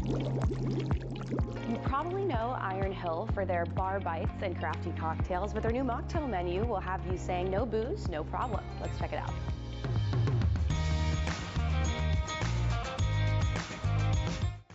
You probably know Iron Hill for their bar bites and crafty cocktails, but their new mocktail menu will have you saying no booze, no problem. Let's check it out.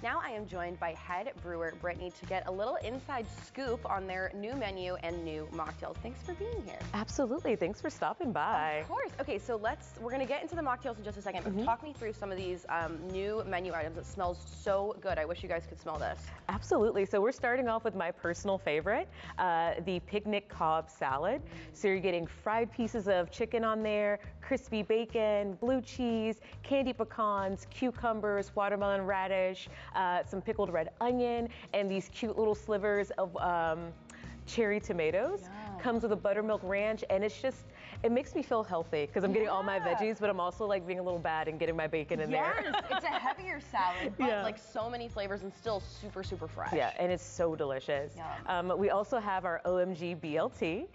Now I am joined by head brewer Brittany to get a little inside scoop on their new menu and new mocktails. Thanks for being here. Absolutely, thanks for stopping by. Of course. Okay, so we're gonna get into the mocktails in just a second, but talk me through some of these new menu items. It smells so good. I wish you guys could smell this. Absolutely, so we're starting off with my personal favorite, the picnic Cobb salad. So you're getting fried pieces of chicken on there, crispy bacon, blue cheese, candy pecans, cucumbers, watermelon radish, some pickled red onion, and these cute little slivers of cherry tomatoes. Yum. Comes with a buttermilk ranch, and it makes me feel healthy because I'm getting all my veggies, but I'm also like being a little bad and getting my bacon in there. Yes, it's a heavier salad, but like so many flavors and still super, super fresh. Yeah, and it's so delicious. We also have our OMG BLT.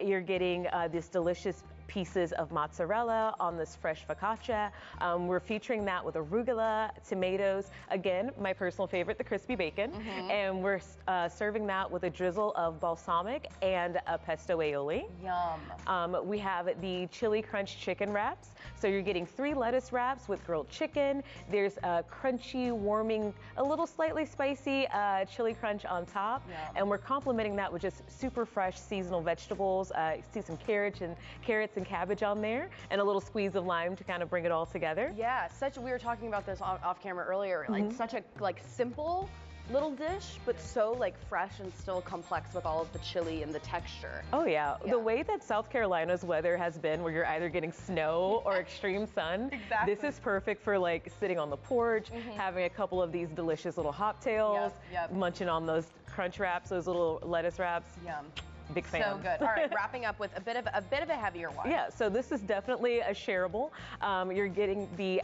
You're getting this delicious pieces of mozzarella on this fresh focaccia. We're featuring that with arugula, tomatoes, again, my personal favorite, the crispy bacon, and we're serving that with a drizzle of balsamic and a pesto aioli. Yum. We have the chili crunch chicken wraps. So you're getting 3 lettuce wraps with grilled chicken. There's a crunchy, warming, a little slightly spicy chili crunch on top. Yum. And we're complementing that with just super fresh seasonal vegetables. You see some carrots and cabbage on there, and a little squeeze of lime to kind of bring it all together. Yeah, we were talking about this off camera earlier, like such a simple little dish, but so like fresh and still complex with all of the chili and the texture. Oh yeah. The way that South Carolina's weather has been, where you're either getting snow or extreme sun, this is perfect for like sitting on the porch, having a couple of these delicious little hoptails, munching on those crunch wraps, those little lettuce wraps. Yum. Big fan. So good. All right, wrapping up with a bit of a heavier one. Yeah, so this is definitely a shareable. You're getting the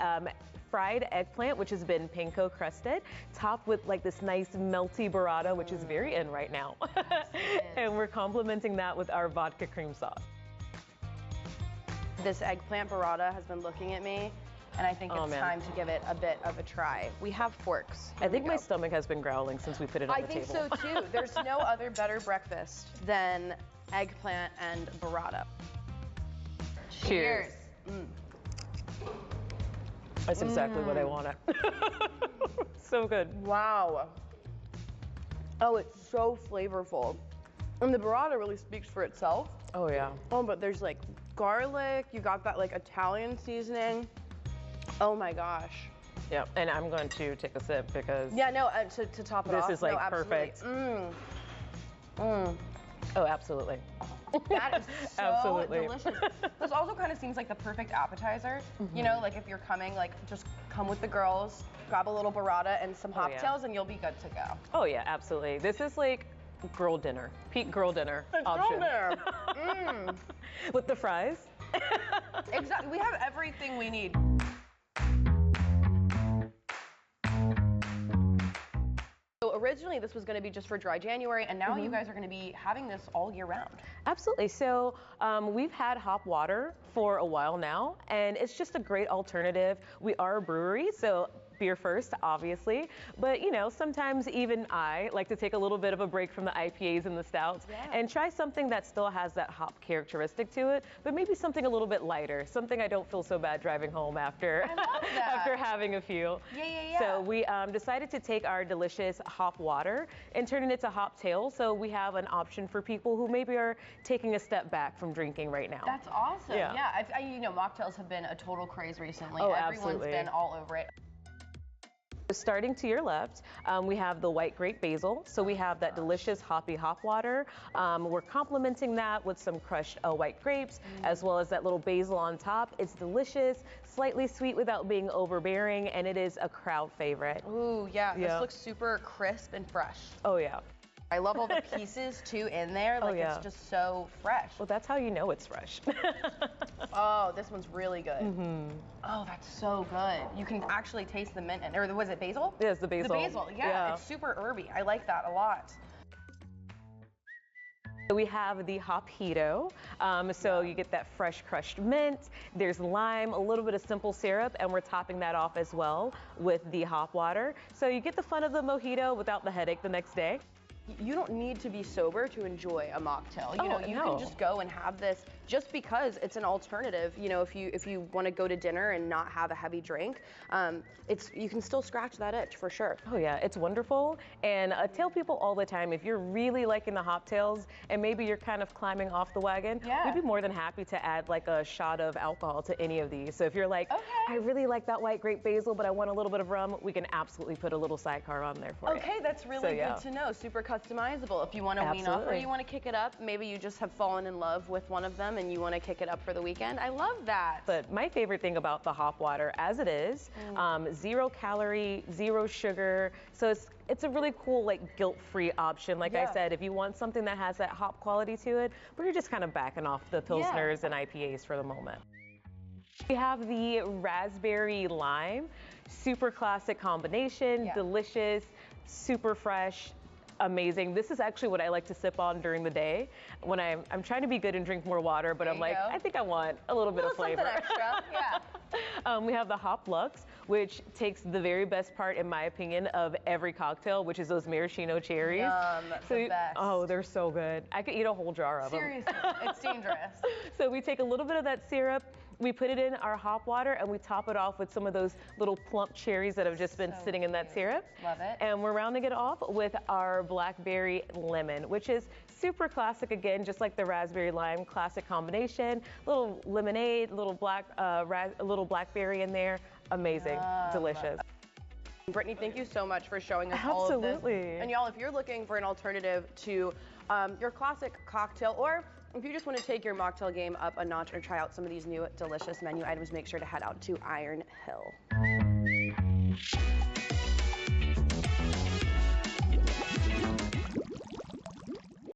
fried eggplant, which has been panko crusted, topped with like this nice melty burrata, which is very in right now. And we're complementing that with our vodka cream sauce. This eggplant burrata has been looking at me, and I think it's time to give it a bit of a try. We have forks. I think my stomach has been growling since we put it on the table. I think so too. There's no other better breakfast than eggplant and burrata. Cheers. That's exactly what I wanted. So good. Wow. Oh, it's so flavorful. And the burrata really speaks for itself. Oh yeah. Oh, but there's like garlic, you got that like Italian seasoning. Oh my gosh. Yeah, and I'm going to take a sip because to top it off. This is like perfect. Oh, absolutely. That is so delicious. This also kind of seems like the perfect appetizer. You know, like if you're coming, like just come with the girls, grab a little burrata and some hoptails, and you'll be good to go. Oh yeah, absolutely. This is like girl dinner, peak girl dinner option. Girl dinner. With the fries. Exactly. We have everything we need. So originally this was going to be just for dry January, and now you guys are going to be having this all year round. Absolutely. So we've had hop water for a while now, and it's just a great alternative. We are a brewery, so beer first, obviously, but you know, sometimes even I like to take a little bit of a break from the IPAs and the stouts and try something that still has that hop characteristic to it, but maybe something a little bit lighter, something I don't feel so bad driving home after after having a few. So we decided to take our delicious hop water and turn it into hoptail, so we have an option for people who maybe are taking a step back from drinking right now. That's awesome. You know, mocktails have been a total craze recently. Oh, everyone's been all over it. Starting to your left, we have the white grape basil. So we have that delicious hoppy hop water. We're complementing that with some crushed white grapes, as well as that little basil on top. It's delicious, slightly sweet without being overbearing, and it is a crowd favorite. Ooh, yeah. This looks super crisp and fresh. Oh, yeah. I love all the pieces too in there. Like it's just so fresh. Well, that's how you know it's fresh. Oh, this one's really good. Oh, that's so good. You can actually taste the mint, or was it basil? Yes, the basil. The basil, yeah. It's super herby. I like that a lot. We have the Hopito, so you get that fresh crushed mint, there's lime, a little bit of simple syrup, and we're topping that off as well with the hop water. So you get the fun of the mojito without the headache the next day. You don't need to be sober to enjoy a mocktail. You know, you can just go and have this just because it's an alternative. You know, if you want to go to dinner and not have a heavy drink, you can still scratch that itch for sure. Oh yeah, it's wonderful. And I tell people all the time, if you're really liking the Hoptails and maybe you're kind of climbing off the wagon, we'd be more than happy to add like a shot of alcohol to any of these. So if you're like, I really like that white grape basil, but I want a little bit of rum, we can absolutely put a little sidecar on there for you. Okay, that's really good to know. Super customizable. If you want to wean off or you want to kick it up, maybe you just have fallen in love with one of them and you want to kick it up for the weekend. I love that. But my favorite thing about the hop water, as it is, 0 calorie, 0 sugar. So it's a really cool, like, guilt-free option. Like I said, if you want something that has that hop quality to it, but you're just kind of backing off the Pilsners and IPAs for the moment. We have the raspberry lime, super classic combination, delicious, super fresh. Amazing. This is actually what I like to sip on during the day when I'm trying to be good and drink more water, but I'm like, I think I want a little bit of flavor. Extra. We have the Hop Lux, which takes the very best part, in my opinion, of every cocktail, which is those maraschino cherries. The best. Oh, they're so good. I could eat a whole jar of them. Seriously, it's dangerous. So we take a little bit of that syrup, we put it in our hop water, and we top it off with some of those little plump cherries that have just been sitting in that syrup. Love it. And we're rounding it off with our blackberry lemon, which is super classic again, just like the raspberry lime, classic combination. Little lemonade, little blackberry in there. Amazing, delicious. Brittany, thank you so much for showing us all of this. Absolutely. And y'all, if you're looking for an alternative to your classic cocktail, or if you just want to take your mocktail game up a notch or try out some of these new delicious menu items, make sure to head out to Iron Hill.